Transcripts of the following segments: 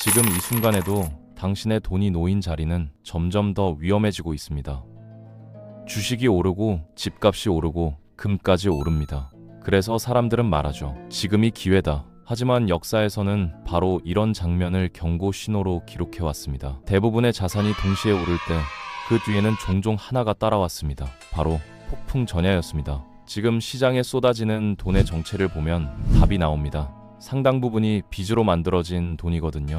지금 이 순간에도 당신의 돈이 놓인 자리는 점점 더 위험해지고 있습니다. 주식이 오르고 집값이 오르고 금까지 오릅니다. 그래서 사람들은 말하죠. 지금이 기회다. 하지만 역사에서는 바로 이런 장면을 경고 신호로 기록해왔습니다. 대부분의 자산이 동시에 오를 때 그 뒤에는 종종 하나가 따라왔습니다. 바로 폭풍 전야였습니다. 지금 시장에 쏟아지는 돈의 정체를 보면 답이 나옵니다. 상당 부분이 빚으로 만들어진 돈이거든요.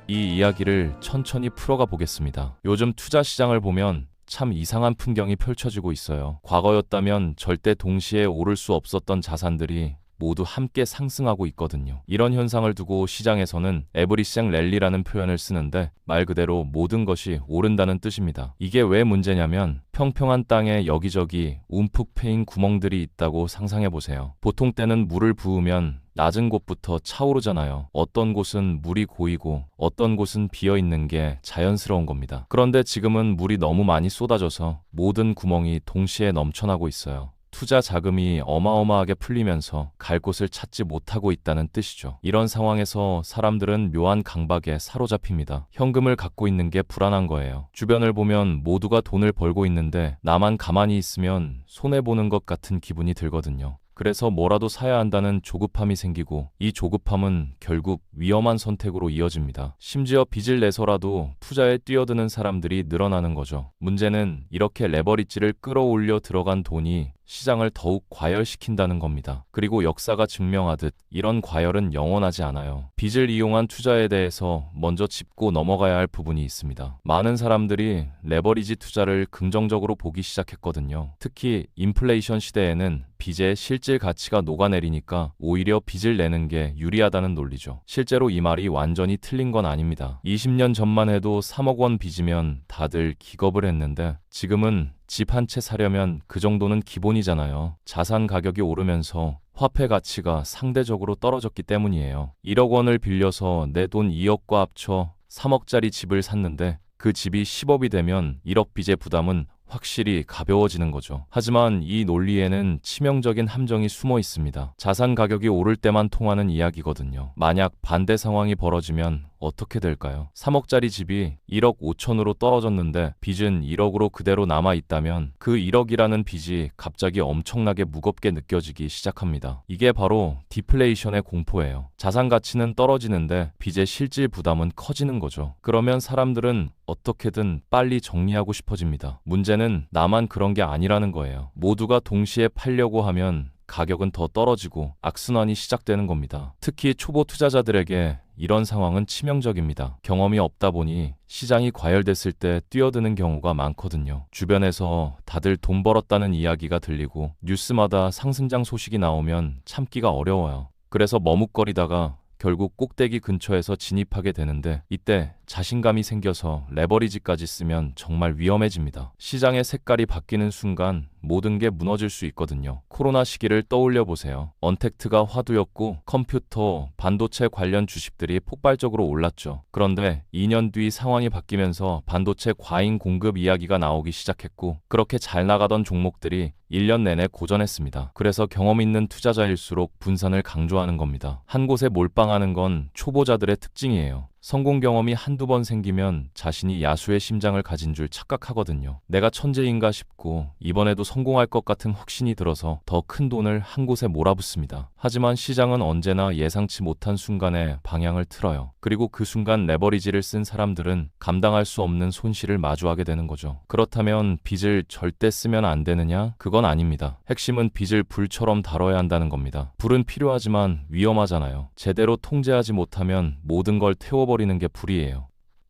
이 이야기를 천천히 풀어가 보겠습니다. 요즘 투자 시장을 보면 참 이상한 풍경이 펼쳐지고 있어요. 과거였다면 절대 동시에 오를 수 없었던 자산들이 모두 함께 상승하고 있거든요. 이런 현상을 두고 시장에서는 에브리생 랠리라는 표현을 쓰는데 말 그대로 모든 것이 오른다는 뜻입니다. 이게 왜 문제냐면 평평한 땅에 여기저기 움푹 패인 구멍들이 있다고 상상해보세요. 보통 때는 물을 부으면 낮은 곳부터 차오르잖아요. 어떤 곳은 물이 고이고 어떤 곳은 비어있는 게 자연스러운 겁니다. 그런데 지금은 물이 너무 많이 쏟아져서 모든 구멍이 동시에 넘쳐나고 있어요. 투자 자금이 어마어마하게 풀리면서 갈 곳을 찾지 못하고 있다는 뜻이죠. 이런 상황에서 사람들은 묘한 강박에 사로잡힙니다. 현금을 갖고 있는 게 불안한 거예요. 주변을 보면 모두가 돈을 벌고 있는데 나만 가만히 있으면 손해보는 것 같은 기분이 들거든요. 그래서 뭐라도 사야 한다는 조급함이 생기고 이 조급함은 결국 위험한 선택으로 이어집니다. 심지어 빚을 내서라도 투자에 뛰어드는 사람들이 늘어나는 거죠. 문제는 이렇게 레버리지를 끌어올려 들어간 돈이 시장을 더욱 과열시킨다는 겁니다. 그리고 역사가 증명하듯 이런 과열은 영원하지 않아요. 빚을 이용한 투자에 대해서 먼저 짚고 넘어가야 할 부분이 있습니다. 많은 사람들이 레버리지 투자를 긍정적으로 보기 시작했거든요. 특히 인플레이션 시대에는 빚의 실질 가치가 녹아내리니까 오히려 빚을 내는 게 유리하다는 논리죠. 실제로 이 말이 완전히 틀린 건 아닙니다. 20년 전만 해도 3억 원 빚이면 다들 기겁을 했는데 지금은 집 한 채 사려면 그 정도는 기본이잖아요. 자산 가격이 오르면서 화폐 가치가 상대적으로 떨어졌기 때문이에요. 1억 원을 빌려서 내 돈 2억과 합쳐 3억짜리 집을 샀는데 그 집이 10억이 되면 1억 빚의 부담은 확실히 가벼워지는 거죠. 하지만 이 논리에는 치명적인 함정이 숨어 있습니다. 자산 가격이 오를 때만 통하는 이야기거든요. 만약 반대 상황이 벌어지면 어떻게 될까요? 3억짜리 집이 1억 5천으로 떨어졌는데 빚은 1억으로 그대로 남아있다면 그 1억이라는 빚이 갑자기 엄청나게 무겁게 느껴지기 시작합니다. 이게 바로 디플레이션의 공포예요. 자산 가치는 떨어지는데 빚의 실질 부담은 커지는 거죠. 그러면 사람들은 어떻게든 빨리 정리하고 싶어집니다. 문제는 나만 그런 게 아니라는 거예요. 모두가 동시에 팔려고 하면 가격은 더 떨어지고 악순환이 시작되는 겁니다. 특히 초보 투자자들에게 이런 상황은 치명적입니다. 경험이 없다 보니 시장이 과열됐을 때 뛰어드는 경우가 많거든요. 주변에서 다들 돈 벌었다는 이야기가 들리고 뉴스마다 상승장 소식이 나오면 참기가 어려워요. 그래서 머뭇거리다가 결국 꼭대기 근처에서 진입하게 되는데 이때 자신감이 생겨서 레버리지까지 쓰면 정말 위험해집니다. 시장의 색깔이 바뀌는 순간 모든 게 무너질 수 있거든요. 코로나 시기를 떠올려 보세요. 언택트가 화두였고 컴퓨터, 반도체 관련 주식들이 폭발적으로 올랐죠. 그런데 2년 뒤 상황이 바뀌면서 반도체 과잉 공급 이야기가 나오기 시작했고 그렇게 잘 나가던 종목들이 1년 내내 고전했습니다. 그래서 경험 있는 투자자일수록 분산을 강조하는 겁니다. 한 곳에 몰빵하는 건 초보자들의 특징이에요. 성공 경험이 한두 번 생기면 자신이 야수의 심장을 가진 줄 착각하거든요. 내가 천재인가 싶고 이번에도 성공할 것 같은 확신이 들어서 더 큰 돈을 한 곳에 몰아붙습니다. 하지만 시장은 언제나 예상치 못한 순간에 방향을 틀어요. 그리고 그 순간 레버리지를 쓴 사람들은 감당할 수 없는 손실을 마주하게 되는 거죠. 그렇다면 빚을 절대 쓰면 안 되느냐? 그건 아닙니다. 핵심은 빚을 불처럼 다뤄야 한다는 겁니다. 불은 필요하지만 위험하잖아요. 제대로 통제하지 못하면 모든 걸 태워버리는 게 불이에요.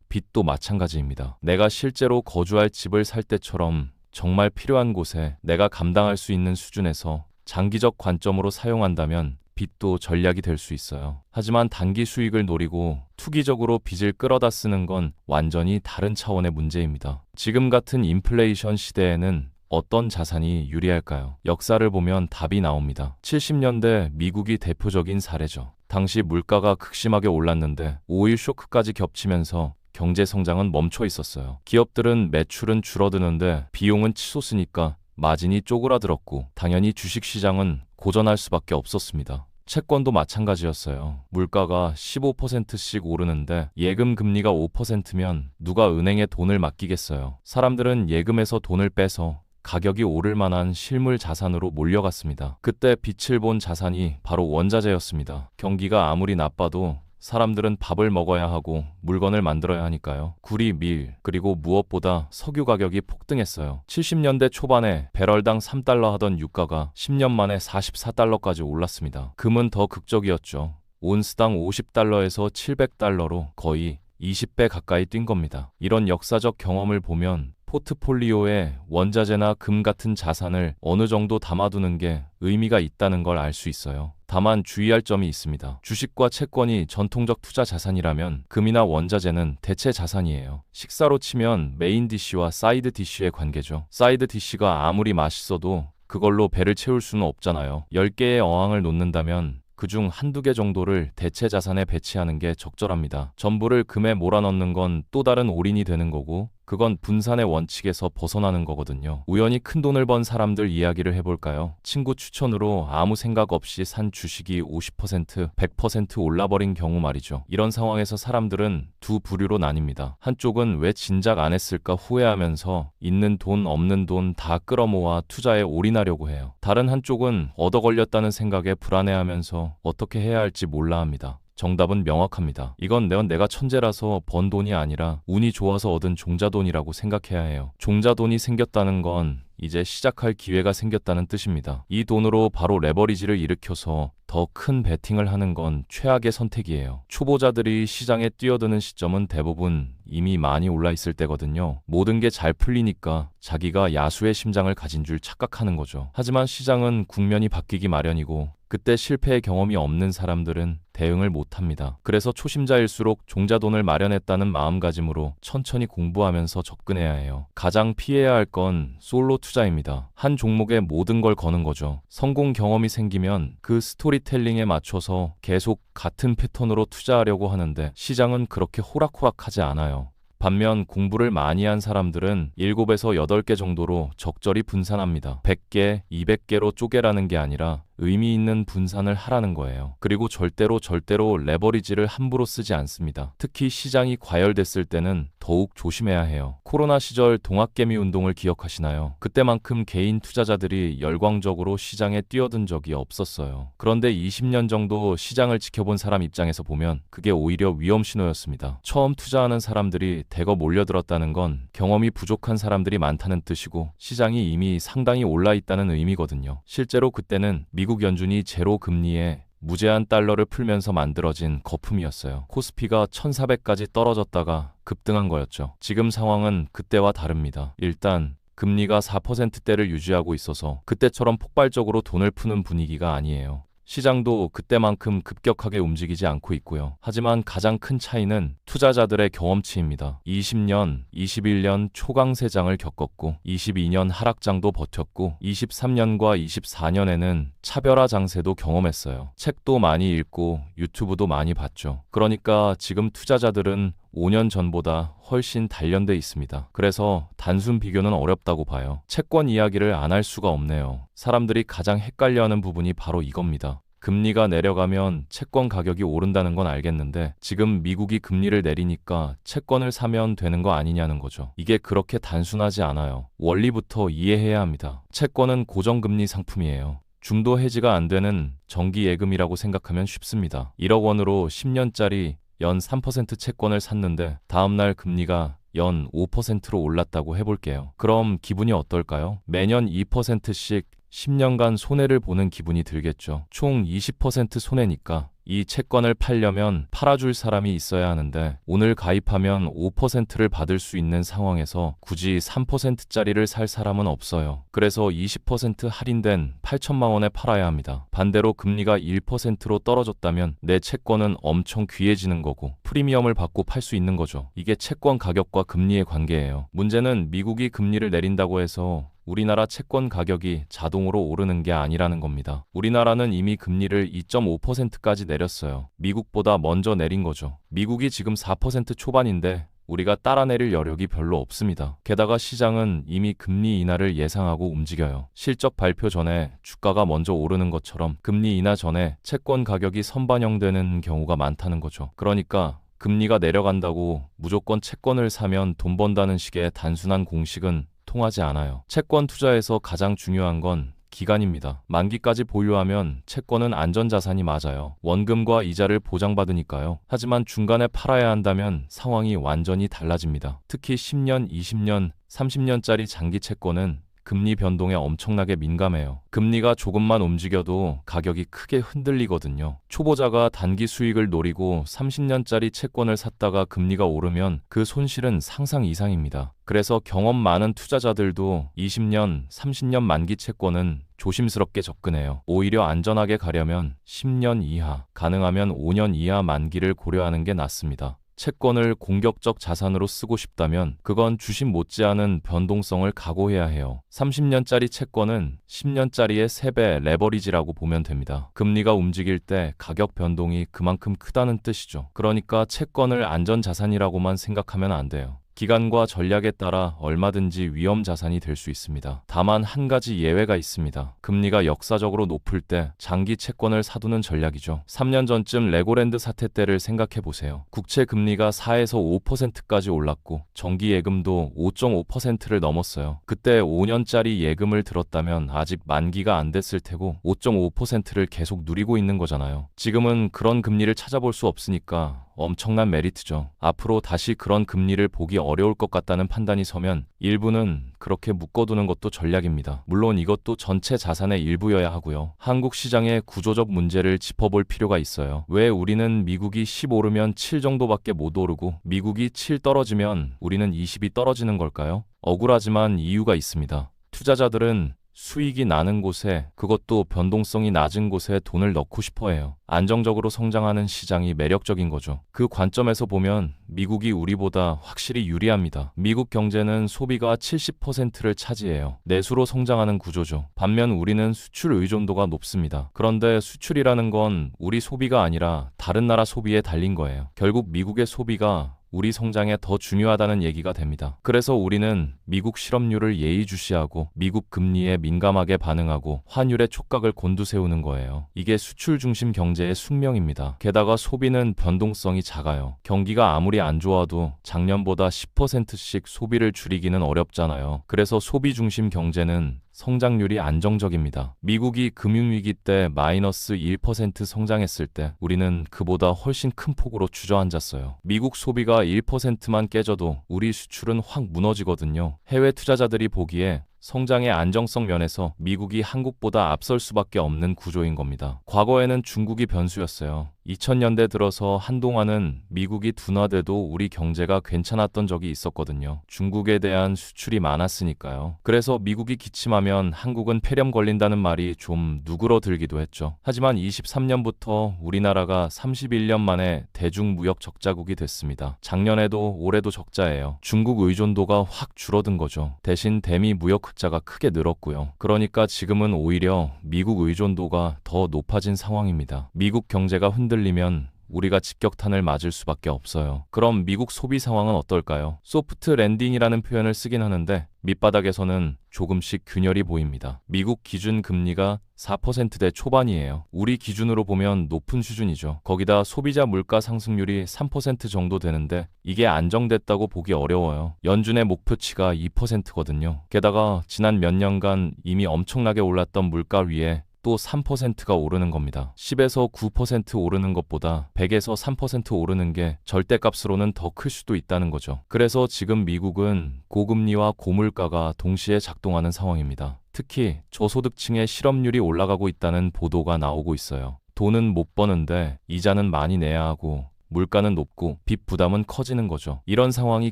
빚도 마찬가지입니다. 내가 실제로 거주할 집을 살 때처럼 정말 필요한 곳에 내가 감당할 수 있는 수준에서 장기적 관점으로 사용한다면 빚도 전략이 될 수 있어요. 하지만 단기 수익을 노리고 투기적으로 빚을 끌어다 쓰는 건 완전히 다른 차원의 문제입니다. 지금 같은 인플레이션 시대에는 어떤 자산이 유리할까요? 역사를 보면 답이 나옵니다. 70년대 미국이 대표적인 사례죠. 당시 물가가 극심하게 올랐는데 오일 쇼크까지 겹치면서 경제 성장은 멈춰 있었어요. 기업들은 매출은 줄어드는데 비용은 치솟으니까 마진이 쪼그라들었고 당연히 주식시장은 고전할 수밖에 없었습니다. 채권도 마찬가지였어요. 물가가 15%씩 오르는데 예금 금리가 5%면 누가 은행에 돈을 맡기겠어요. 사람들은 예금에서 돈을 빼서 가격이 오를 만한 실물 자산으로 몰려갔습니다. 그때 빛을 본 자산이 바로 원자재였습니다. 경기가 아무리 나빠도 사람들은 밥을 먹어야 하고 물건을 만들어야 하니까요. 구리, 밀, 그리고 무엇보다 석유 가격이 폭등했어요. 70년대 초반에 배럴당 3달러 하던 유가가 10년 만에 44달러까지 올랐습니다. 금은 더 극적이었죠. 온스당 50달러에서 700달러로 거의 20배 가까이 뛴 겁니다. 이런 역사적 경험을 보면 포트폴리오에 원자재나 금 같은 자산을 어느 정도 담아두는 게 의미가 있다는 걸 알 수 있어요. 다만 주의할 점이 있습니다. 주식과 채권이 전통적 투자 자산이라면 금이나 원자재는 대체 자산이에요. 식사로 치면 메인 디쉬와 사이드 디쉬의 관계죠. 사이드 디쉬가 아무리 맛있어도 그걸로 배를 채울 수는 없잖아요. 10개의 어항을 놓는다면 그중 한두 개 정도를 대체 자산에 배치하는 게 적절합니다. 전부를 금에 몰아넣는 건 또 다른 올인이 되는 거고 그건 분산의 원칙에서 벗어나는 거거든요. 우연히 큰 돈을 번 사람들 이야기를 해볼까요? 친구 추천으로 아무 생각 없이 산 주식이 50%, 100% 올라버린 경우 말이죠. 이런 상황에서 사람들은 두 부류로 나뉩니다. 한쪽은 왜 진작 안 했을까 후회하면서 있는 돈 없는 돈 다 끌어모아 투자에 올인하려고 해요. 다른 한쪽은 얻어 걸렸다는 생각에 불안해하면서 어떻게 해야 할지 몰라 합니다. 정답은 명확합니다. 이건 내가 천재라서 번 돈이 아니라 운이 좋아서 얻은 종자돈이라고 생각해야 해요. 종자돈이 생겼다는 건 이제 시작할 기회가 생겼다는 뜻입니다. 이 돈으로 바로 레버리지를 일으켜서 더 큰 베팅을 하는 건 최악의 선택이에요. 초보자들이 시장에 뛰어드는 시점은 대부분 이미 많이 올라 있을 때거든요. 모든 게 잘 풀리니까 자기가 야수의 심장을 가진 줄 착각하는 거죠. 하지만 시장은 국면이 바뀌기 마련이고 그때 실패의 경험이 없는 사람들은 대응을 못합니다. 그래서 초심자일수록 종자돈을 마련했다는 마음가짐으로 천천히 공부하면서 접근해야 해요. 가장 피해야 할 건 솔로 투자입니다. 한 종목에 모든 걸 거는 거죠. 성공 경험이 생기면 그 스토리텔링에 맞춰서 계속 같은 패턴으로 투자하려고 하는데 시장은 그렇게 호락호락하지 않아요. 반면 공부를 많이 한 사람들은 7에서 8개 정도로 적절히 분산합니다. 100개, 200개로 쪼개라는 게 아니라 의미 있는 분산을 하라는 거예요. 그리고 절대로 레버리지를 함부로 쓰지 않습니다. 특히 시장이 과열됐을 때는 더욱 조심해야 해요. 코로나 시절 동학개미 운동을 기억하시나요? 그때만큼 개인 투자자들이 열광적으로 시장에 뛰어든 적이 없었어요. 그런데 20년 정도 시장을 지켜본 사람 입장에서 보면 그게 오히려 위험 신호였습니다. 처음 투자하는 사람들이 대거 몰려들었다는 건 경험이 부족한 사람들이 많다는 뜻이고 시장이 이미 상당히 올라 있다는 의미거든요. 실제로 그때는 미국 연준이 제로 금리에 무제한 달러를 풀면서 만들어진 거품이었어요. 코스피가 1400까지 떨어졌다가 급등한 거였죠. 지금 상황은 그때와 다릅니다. 일단 금리가 4%대를 유지하고 있어서 그때처럼 폭발적으로 돈을 푸는 분위기가 아니에요. 시장도 그때만큼 급격하게 움직이지 않고 있고요. 하지만 가장 큰 차이는 투자자들의 경험치입니다. 20년, 21년 초강세장을 겪었고 22년 하락장도 버텼고 23년과 24년에는 차별화 장세도 경험했어요. 책도 많이 읽고 유튜브도 많이 봤죠. 그러니까 지금 투자자들은 5년 전보다 훨씬 단련돼 있습니다. 그래서 단순 비교는 어렵다고 봐요. 채권 이야기를 안 할 수가 없네요. 사람들이 가장 헷갈려하는 부분이 바로 이겁니다. 금리가 내려가면 채권 가격이 오른다는 건 알겠는데 지금 미국이 금리를 내리니까 채권을 사면 되는 거 아니냐는 거죠. 이게 그렇게 단순하지 않아요. 원리부터 이해해야 합니다. 채권은 고정금리 상품이에요. 중도 해지가 안 되는 정기 예금이라고 생각하면 쉽습니다. 1억 원으로 10년짜리 연 3% 채권을 샀는데 다음날 금리가 연 5%로 올랐다고 해볼게요. 그럼 기분이 어떨까요? 매년 2%씩 10년간 손해를 보는 기분이 들겠죠. 총 20% 손해니까 이 채권을 팔려면 팔아줄 사람이 있어야 하는데 오늘 가입하면 5%를 받을 수 있는 상황에서 굳이 3%짜리를 살 사람은 없어요. 그래서 20% 할인된 8천만 원에 팔아야 합니다. 반대로 금리가 1%로 떨어졌다면 내 채권은 엄청 귀해지는 거고 프리미엄을 받고 팔 수 있는 거죠. 이게 채권 가격과 금리의 관계예요. 문제는 미국이 금리를 내린다고 해서 우리나라 채권 가격이 자동으로 오르는 게 아니라는 겁니다. 우리나라는 이미 금리를 2.5%까지 내렸어요. 미국보다 먼저 내린 거죠. 미국이 지금 4% 초반인데 우리가 따라내릴 여력이 별로 없습니다. 게다가 시장은 이미 금리 인하를 예상하고 움직여요. 실적 발표 전에 주가가 먼저 오르는 것처럼 금리 인하 전에 채권 가격이 선반영되는 경우가 많다는 거죠. 그러니까 금리가 내려간다고 무조건 채권을 사면 돈 번다는 식의 단순한 공식은 통하지 않아요. 채권 투자에서 가장 중요한 건 기간입니다. 만기까지 보유하면 채권은 안전자산이 맞아요. 원금과 이자를 보장받으니까요. 하지만 중간에 팔아야 한다면 상황이 완전히 달라집니다. 특히 10년, 20년, 30년짜리 장기 채권은 금리 변동에 엄청나게 민감해요. 금리가 조금만 움직여도 가격이 크게 흔들리거든요. 초보자가 단기 수익을 노리고 30년짜리 채권을 샀다가 금리가 오르면 그 손실은 상상 이상입니다. 그래서 경험 많은 투자자들도 20년, 30년 만기 채권은 조심스럽게 접근해요. 오히려 안전하게 가려면 10년 이하, 가능하면 5년 이하 만기를 고려하는 게 낫습니다. 채권을 공격적 자산으로 쓰고 싶다면 그건 주식 못지않은 변동성을 각오해야 해요. 30년짜리 채권은 10년짜리의 3배 레버리지라고 보면 됩니다. 금리가 움직일 때 가격 변동이 그만큼 크다는 뜻이죠. 그러니까 채권을 안전자산이라고만 생각하면 안 돼요. 기간과 전략에 따라 얼마든지 위험 자산이 될 수 있습니다. 다만 한 가지 예외가 있습니다. 금리가 역사적으로 높을 때 장기 채권을 사두는 전략이죠. 3년 전쯤 레고랜드 사태 때를 생각해 보세요. 국채 금리가 4에서 5%까지 올랐고 정기 예금도 5.5%를 넘었어요. 그때 5년짜리 예금을 들었다면 아직 만기가 안 됐을 테고 5.5%를 계속 누리고 있는 거잖아요. 지금은 그런 금리를 찾아볼 수 없으니까 엄청난 메리트죠. 앞으로 다시 그런 금리를 보기 어려울 것 같다는 판단이 서면 일부는 그렇게 묶어두는 것도 전략입니다. 물론 이것도 전체 자산의 일부여야 하고요. 한국 시장의 구조적 문제를 짚어볼 필요가 있어요. 왜 우리는 미국이 10 오르면 7 정도밖에 못 오르고 미국이 7 떨어지면 우리는 20이 떨어지는 걸까요? 억울하지만 이유가 있습니다. 투자자들은 수익이 나는 곳에, 그것도 변동성이 낮은 곳에 돈을 넣고 싶어 해요. 안정적으로 성장하는 시장이 매력적인 거죠. 그 관점에서 보면 미국이 우리보다 확실히 유리합니다. 미국 경제는 소비가 70%를 차지해요. 내수로 성장하는 구조죠. 반면 우리는 수출 의존도가 높습니다. 그런데 수출이라는 건 우리 소비가 아니라 다른 나라 소비에 달린 거예요. 결국 미국의 소비가 우리 성장에 더 중요하다는 얘기가 됩니다. 그래서 우리는 미국 실업률을 예의주시하고 미국 금리에 민감하게 반응하고 환율의 촉각을 곤두세우는 거예요. 이게 수출 중심 경제의 숙명입니다. 게다가 소비는 변동성이 작아요. 경기가 아무리 안 좋아도 작년보다 10%씩 소비를 줄이기는 어렵잖아요. 그래서 소비 중심 경제는 성장률이 안정적입니다. 미국이 금융위기 때 마이너스 1% 성장했을 때 우리는 그보다 훨씬 큰 폭으로 주저앉았어요. 미국 소비가 1%만 깨져도 우리 수출은 확 무너지거든요. 해외 투자자들이 보기에 성장의 안정성 면에서 미국이 한국보다 앞설 수밖에 없는 구조인 겁니다. 과거에는 중국이 변수였어요. 2000년대 들어서 한동안은 미국이 둔화돼도 우리 경제가 괜찮았던 적이 있었거든요. 중국에 대한 수출이 많았으니까요. 그래서 미국이 기침하면 한국은 폐렴 걸린다는 말이 좀 누그러들기도 했죠. 하지만 23년부터 우리나라가 31년 만에 대중무역 적자국이 됐습니다. 작년에도 올해도 적자예요. 중국 의존도가 확 줄어든 거죠. 대신 대미 무역 흑자가 크게 늘었고요. 그러니까 지금은 오히려 미국 의존도가 더 높아진 상황입니다. 미국 경제가 흔들리면 우리가 직격탄을 맞을 수밖에 없어요. 그럼 미국 소비 상황은 어떨까요? 소프트 랜딩이라는 표현을 쓰긴 하는데 밑바닥에서는 조금씩 균열이 보입니다. 미국 기준 금리가 4%대 초반이에요. 우리 기준으로 보면 높은 수준이죠. 거기다 소비자 물가 상승률이 3% 정도 되는데 이게 안정됐다고 보기 어려워요. 연준의 목표치가 2%거든요. 게다가 지난 몇 년간 이미 엄청나게 올랐던 물가 위에 또 3%가 오르는 겁니다. 10에서 9% 오르는 것보다 100에서 3% 오르는 게 절대값으로는 더 클 수도 있다는 거죠. 그래서 지금 미국은 고금리와 고물가가 동시에 작동하는 상황입니다. 특히 저소득층의 실업률이 올라가고 있다는 보도가 나오고 있어요. 돈은 못 버는데 이자는 많이 내야 하고 물가는 높고 빚 부담은 커지는 거죠. 이런 상황이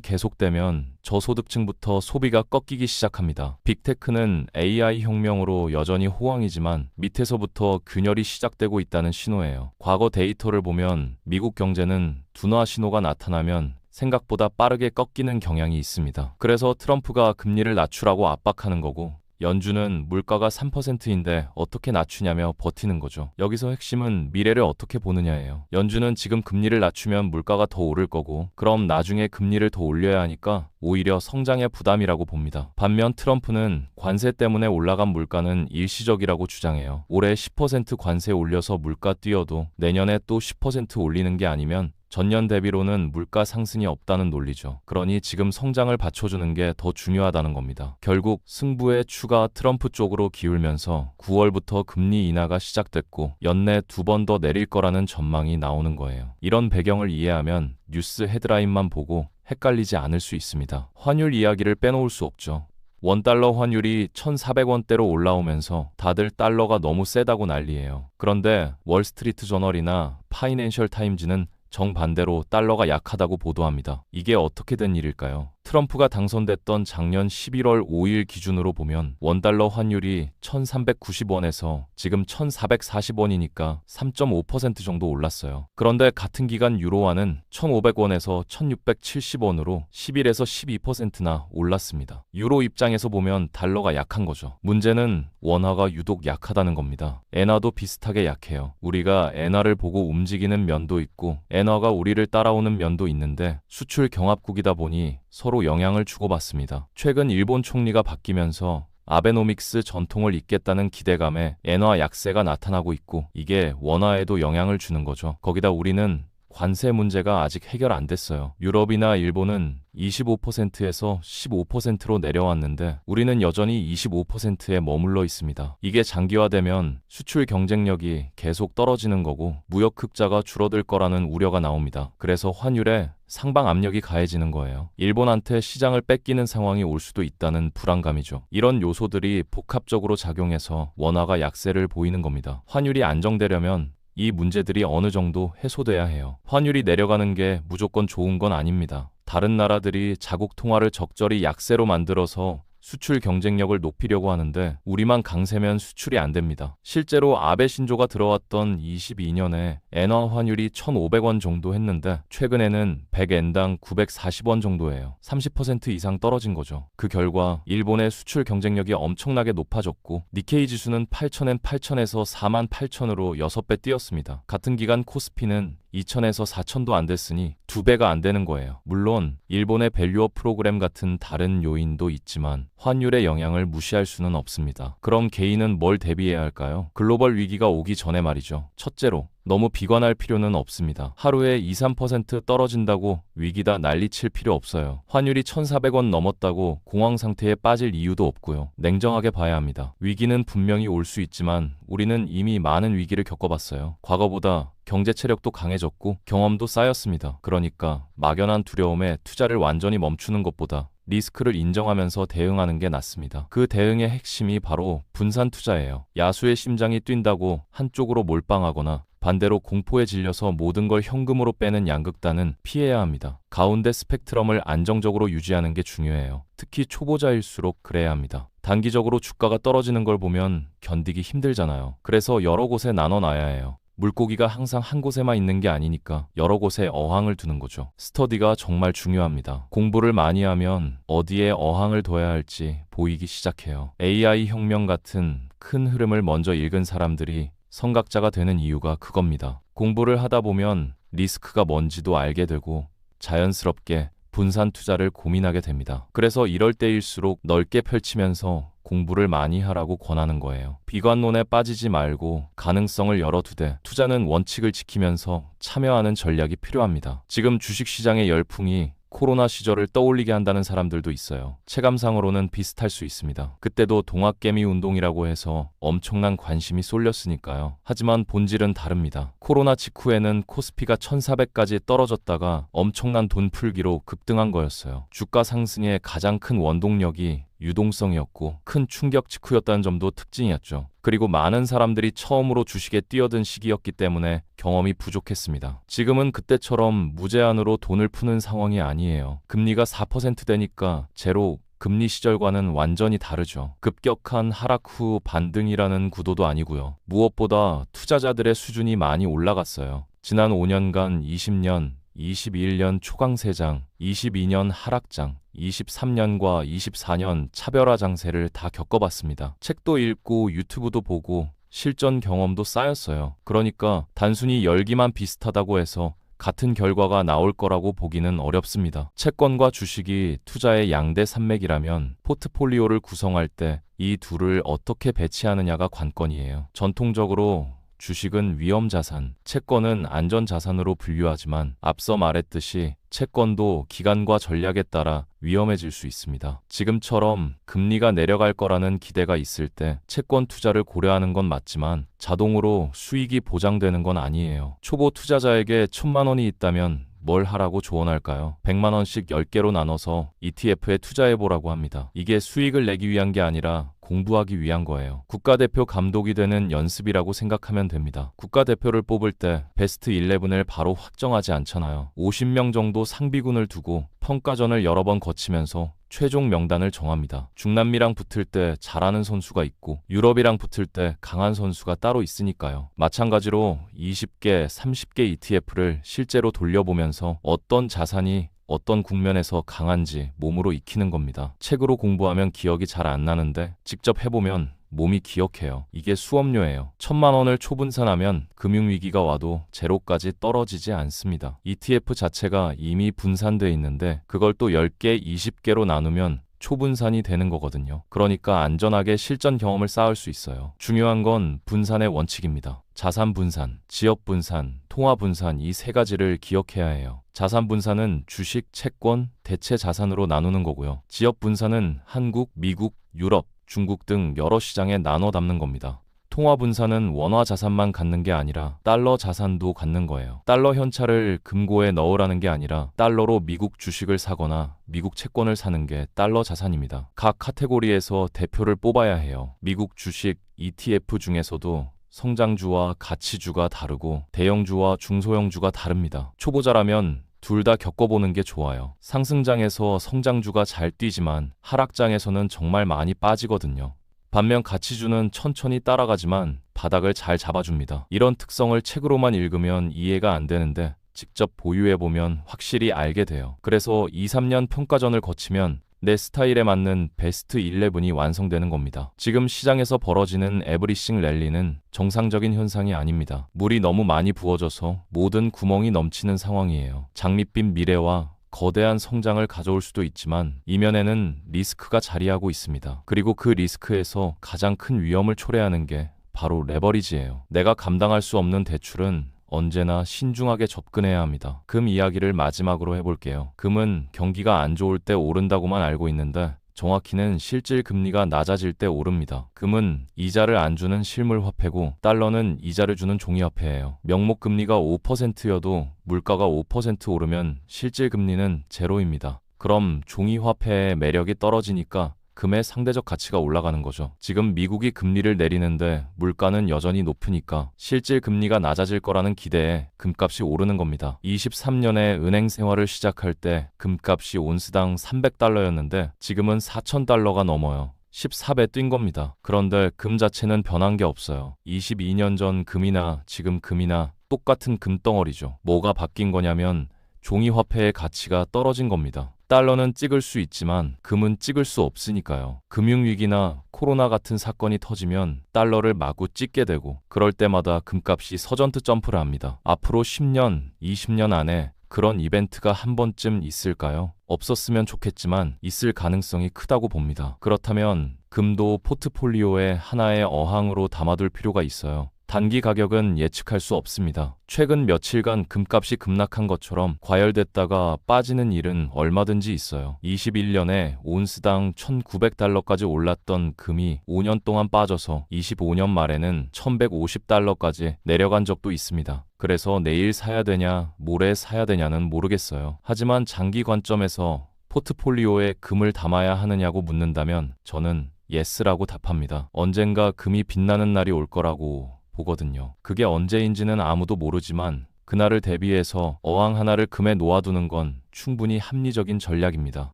계속되면 저소득층부터 소비가 꺾이기 시작합니다. 빅테크는 AI 혁명으로 여전히 호황이지만 밑에서부터 균열이 시작되고 있다는 신호예요. 과거 데이터를 보면 미국 경제는 둔화 신호가 나타나면 생각보다 빠르게 꺾이는 경향이 있습니다. 그래서 트럼프가 금리를 낮추라고 압박하는 거고 연준은 물가가 3%인데 어떻게 낮추냐며 버티는 거죠. 여기서 핵심은 미래를 어떻게 보느냐예요. 연준은 지금 금리를 낮추면 물가가 더 오를 거고, 그럼 나중에 금리를 더 올려야 하니까 오히려 성장의 부담이라고 봅니다. 반면 트럼프는 관세 때문에 올라간 물가는 일시적이라고 주장해요. 올해 10% 관세 올려서 물가 뛰어도 내년에 또 10% 올리는 게 아니면 전년 대비로는 물가 상승이 없다는 논리죠. 그러니 지금 성장을 받쳐주는 게 더 중요하다는 겁니다. 결국 승부의 추가 트럼프 쪽으로 기울면서 9월부터 금리 인하가 시작됐고 연내 2번 더 내릴 거라는 전망이 나오는 거예요. 이런 배경을 이해하면 뉴스 헤드라인만 보고 헷갈리지 않을 수 있습니다. 환율 이야기를 빼놓을 수 없죠. 원달러 환율이 1,400원대로 올라오면서 다들 달러가 너무 세다고 난리예요. 그런데 월스트리트 저널이나 파이낸셜 타임즈는 정반대로 달러가 약하다고 보도합니다. 이게 어떻게 된 일일까요? 트럼프가 당선됐던 작년 11월 5일 기준으로 보면 원달러 환율이 1,390원에서 지금 1,440원이니까 3.5% 정도 올랐어요. 그런데 같은 기간 유로화는 1,500원에서 1,670원으로 11에서 12%나 올랐습니다. 유로 입장에서 보면 달러가 약한 거죠. 문제는 원화가 유독 약하다는 겁니다. 엔화도 비슷하게 약해요. 우리가 엔화를 보고 움직이는 면도 있고 엔화가 우리를 따라오는 면도 있는데 수출 경합국이다 보니 서로 영향을 주고받습니다. 최근 일본 총리가 바뀌면서 아베노믹스 전통을 잇겠다는 기대감에 엔화 약세가 나타나고 있고 이게 원화에도 영향을 주는 거죠. 거기다 우리는 관세 문제가 아직 해결 안 됐어요. 유럽이나 일본은 25%에서 15%로 내려왔는데 우리는 여전히 25%에 머물러 있습니다. 이게 장기화되면 수출 경쟁력이 계속 떨어지는 거고 무역 흑자가 줄어들 거라는 우려가 나옵니다. 그래서 환율에 상방 압력이 가해지는 거예요. 일본한테 시장을 뺏기는 상황이 올 수도 있다는 불안감이죠. 이런 요소들이 복합적으로 작용해서 원화가 약세를 보이는 겁니다. 환율이 안정되려면 이 문제들이 어느 정도 해소돼야 해요. 환율이 내려가는 게 무조건 좋은 건 아닙니다. 다른 나라들이 자국 통화를 적절히 약세로 만들어서 수출 경쟁력을 높이려고 하는데 우리만 강세면 수출이 안 됩니다. 실제로 아베 신조가 들어왔던 22년에 엔화 환율이 1,500원 정도 했는데 최근에는 100엔당 940원 정도예요. 30% 이상 떨어진 거죠. 그 결과 일본의 수출 경쟁력이 엄청나게 높아졌고 니케이 지수는 8,000엔 8,000에서 48,000으로 6배 뛰었습니다. 같은 기간 코스피는 2,000에서 4,000도 안 됐으니 2배가 안 되는 거예요. 물론 일본의 밸류업 프로그램 같은 다른 요인도 있지만 환율의 영향을 무시할 수는 없습니다. 그럼 개인은 뭘 대비해야 할까요? 글로벌 위기가 오기 전에 말이죠. 첫째로 너무 비관할 필요는 없습니다. 하루에 2, 3% 떨어진다고 위기다 난리칠 필요 없어요. 환율이 1,400원 넘었다고 공황 상태에 빠질 이유도 없고요. 냉정하게 봐야 합니다. 위기는 분명히 올 수 있지만 우리는 이미 많은 위기를 겪어봤어요. 과거보다 경제 체력도 강해졌고 경험도 쌓였습니다. 그러니까 막연한 두려움에 투자를 완전히 멈추는 것보다 리스크를 인정하면서 대응하는 게 낫습니다. 그 대응의 핵심이 바로 분산 투자예요. 야수의 심장이 뛴다고 한쪽으로 몰빵하거나 반대로 공포에 질려서 모든 걸 현금으로 빼는 양극단은 피해야 합니다. 가운데 스펙트럼을 안정적으로 유지하는 게 중요해요. 특히 초보자일수록 그래야 합니다. 단기적으로 주가가 떨어지는 걸 보면 견디기 힘들잖아요. 그래서 여러 곳에 나눠놔야 해요. 물고기가 항상 한 곳에만 있는 게 아니니까 여러 곳에 어항을 두는 거죠. 스터디가 정말 중요합니다. 공부를 많이 하면 어디에 어항을 둬야 할지 보이기 시작해요. AI 혁명 같은 큰 흐름을 먼저 읽은 사람들이 선각자가 되는 이유가 그겁니다. 공부를 하다 보면 리스크가 뭔지도 알게 되고 자연스럽게 분산 투자를 고민하게 됩니다. 그래서 이럴 때일수록 넓게 펼치면서 공부를 많이 하라고 권하는 거예요. 비관론에 빠지지 말고 가능성을 열어두되 투자는 원칙을 지키면서 참여하는 전략이 필요합니다. 지금 주식시장의 열풍이 코로나 시절을 떠올리게 한다는 사람들도 있어요. 체감상으로는 비슷할 수 있습니다. 그때도 동학개미 운동이라고 해서 엄청난 관심이 쏠렸으니까요. 하지만 본질은 다릅니다. 코로나 직후에는 코스피가 1,400까지 떨어졌다가 엄청난 돈 풀기로 급등한 거였어요. 주가 상승의 가장 큰 원동력이 유동성이었고 큰 충격 직후였다는 점도 특징이었죠. 그리고 많은 사람들이 처음으로 주식에 뛰어든 시기였기 때문에 경험이 부족했습니다. 지금은 그때처럼 무제한으로 돈을 푸는 상황이 아니에요. 금리가 4% 되니까 제로 금리 시절과는 완전히 다르죠. 급격한 하락 후 반등이라는 구도도 아니고요. 무엇보다 투자자들의 수준이 많이 올라갔어요. 지난 5년간 20년 21년 초강세장, 22년 하락장, 23년과 24년 차별화 장세를 다 겪어봤습니다. 책도 읽고 유튜브도 보고 실전 경험도 쌓였어요. 그러니까 단순히 열기만 비슷하다고 해서 같은 결과가 나올 거라고 보기는 어렵습니다. 채권과 주식이 투자의 양대 산맥이라면 포트폴리오를 구성할 때 이 둘을 어떻게 배치하느냐가 관건이에요. 전통적으로 주식은 위험자산, 채권은 안전자산으로 분류하지만 앞서 말했듯이 채권도 기간과 전략에 따라 위험해질 수 있습니다. 지금처럼 금리가 내려갈 거라는 기대가 있을 때 채권 투자를 고려하는 건 맞지만 자동으로 수익이 보장되는 건 아니에요. 초보 투자자에게 1,000만 원이 있다면 뭘 하라고 조언할까요? 100만 원씩 10개로 나눠서 ETF에 투자해보라고 합니다. 이게 수익을 내기 위한 게 아니라 공부하기 위한 거예요. 국가대표 감독이 되는 연습이라고 생각하면 됩니다. 국가대표를 뽑을 때 베스트 11을 바로 확정하지 않잖아요. 50명 정도 상비군을 두고 평가전을 여러 번 거치면서 최종 명단을 정합니다. 중남미랑 붙을 때 잘하는 선수가 있고 유럽이랑 붙을 때 강한 선수가 따로 있으니까요. 마찬가지로 20개, 30개 ETF를 실제로 돌려보면서 어떤 자산이 어떤 국면에서 강한지 몸으로 익히는 겁니다. 책으로 공부하면 기억이 잘 안 나는데 직접 해보면 몸이 기억해요. 이게 수업료예요. 1,000만 원을 초분산하면 금융위기가 와도 제로까지 떨어지지 않습니다. ETF 자체가 이미 분산돼 있는데 그걸 또 10개, 20개로 나누면 초분산이 되는 거거든요. 그러니까 안전하게 실전 경험을 쌓을 수 있어요. 중요한 건 분산의 원칙입니다. 자산 분산, 지역 분산, 통화 분산 이 세 가지를 기억해야 해요. 자산 분산은 주식, 채권, 대체 자산으로 나누는 거고요. 지역 분산은 한국, 미국, 유럽, 중국 등 여러 시장에 나눠 담는 겁니다. 통화 분산은 원화 자산만 갖는 게 아니라 달러 자산도 갖는 거예요. 달러 현찰을 금고에 넣으라는 게 아니라 달러로 미국 주식을 사거나 미국 채권을 사는 게 달러 자산입니다. 각 카테고리에서 대표를 뽑아야 해요. 미국 주식, ETF 중에서도 성장주와 가치주가 다르고 대형주와 중소형주가 다릅니다. 초보자라면 둘 다 겪어보는 게 좋아요. 상승장에서 성장주가 잘 뛰지만 하락장에서는 정말 많이 빠지거든요. 반면 가치주는 천천히 따라가지만 바닥을 잘 잡아줍니다. 이런 특성을 책으로만 읽으면 이해가 안 되는데 직접 보유해보면 확실히 알게 돼요. 그래서 2, 3년 평가전을 거치면 내 스타일에 맞는 베스트 11이 완성되는 겁니다. 지금 시장에서 벌어지는 에브리싱 랠리는 정상적인 현상이 아닙니다. 물이 너무 많이 부어져서 모든 구멍이 넘치는 상황이에요. 장밋빛 미래와 거대한 성장을 가져올 수도 있지만 이면에는 리스크가 자리하고 있습니다. 그리고 그 리스크에서 가장 큰 위험을 초래하는 게 바로 레버리지예요. 내가 감당할 수 없는 대출은 언제나 신중하게 접근해야 합니다. 금 이야기를 마지막으로 해볼게요. 금은 경기가 안 좋을 때 오른다고만 알고 있는데 정확히는 실질 금리가 낮아질 때 오릅니다. 금은 이자를 안 주는 실물 화폐고 달러는 이자를 주는 종이 화폐예요. 명목 금리가 5%여도 물가가 5% 오르면 실질 금리는 제로입니다. 그럼 종이 화폐의 매력이 떨어지니까 금의 상대적 가치가 올라가는 거죠. 지금 미국이 금리를 내리는데 물가는 여전히 높으니까 실질 금리가 낮아질 거라는 기대에 금값이 오르는 겁니다. 23년에 은행 생활을 시작할 때 금값이 온스당 300달러였는데 지금은 4,000달러가 넘어요. 14배 뛴 겁니다. 그런데 금 자체는 변한 게 없어요. 22년 전 금이나 지금 금이나 똑같은 금덩어리죠. 뭐가 바뀐 거냐면 종이화폐의 가치가 떨어진 겁니다. 달러는 찍을 수 있지만 금은 찍을 수 없으니까요. 금융위기나 코로나 같은 사건이 터지면 달러를 마구 찍게 되고 그럴 때마다 금값이 서전트 점프를 합니다. 앞으로 10년, 20년 안에 그런 이벤트가 한 번쯤 있을까요? 없었으면 좋겠지만 있을 가능성이 크다고 봅니다. 그렇다면 금도 포트폴리오의 하나의 어항으로 담아둘 필요가 있어요. 단기 가격은 예측할 수 없습니다. 최근 며칠간 금값이 급락한 것처럼 과열됐다가 빠지는 일은 얼마든지 있어요. 21년에 온스당 1,900달러까지 올랐던 금이 5년 동안 빠져서 25년 말에는 1,150달러까지 내려간 적도 있습니다. 그래서 내일 사야 되냐, 모레 사야 되냐는 모르겠어요. 하지만 장기 관점에서 포트폴리오에 금을 담아야 하느냐고 묻는다면 저는 예스라고 답합니다. 언젠가 금이 빛나는 날이 올 거라고 보거든요. 그게 언제인지는 아무도 모르지만 그날을 대비해서 어항 하나를 금에 놓아두는 건 충분히 합리적인 전략입니다.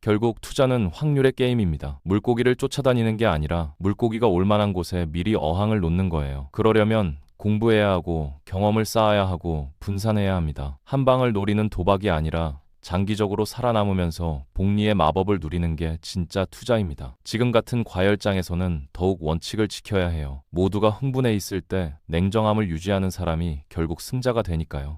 결국 투자는 확률의 게임입니다. 물고기를 쫓아다니는 게 아니라 물고기가 올 만한 곳에 미리 어항을 놓는 거예요. 그러려면 공부해야 하고 경험을 쌓아야 하고 분산해야 합니다. 한 방을 노리는 도박이 아니라 장기적으로 살아남으면서 복리의 마법을 누리는 게 진짜 투자입니다. 지금 같은 과열장에서는 더욱 원칙을 지켜야 해요. 모두가 흥분해 있을 때 냉정함을 유지하는 사람이 결국 승자가 되니까요.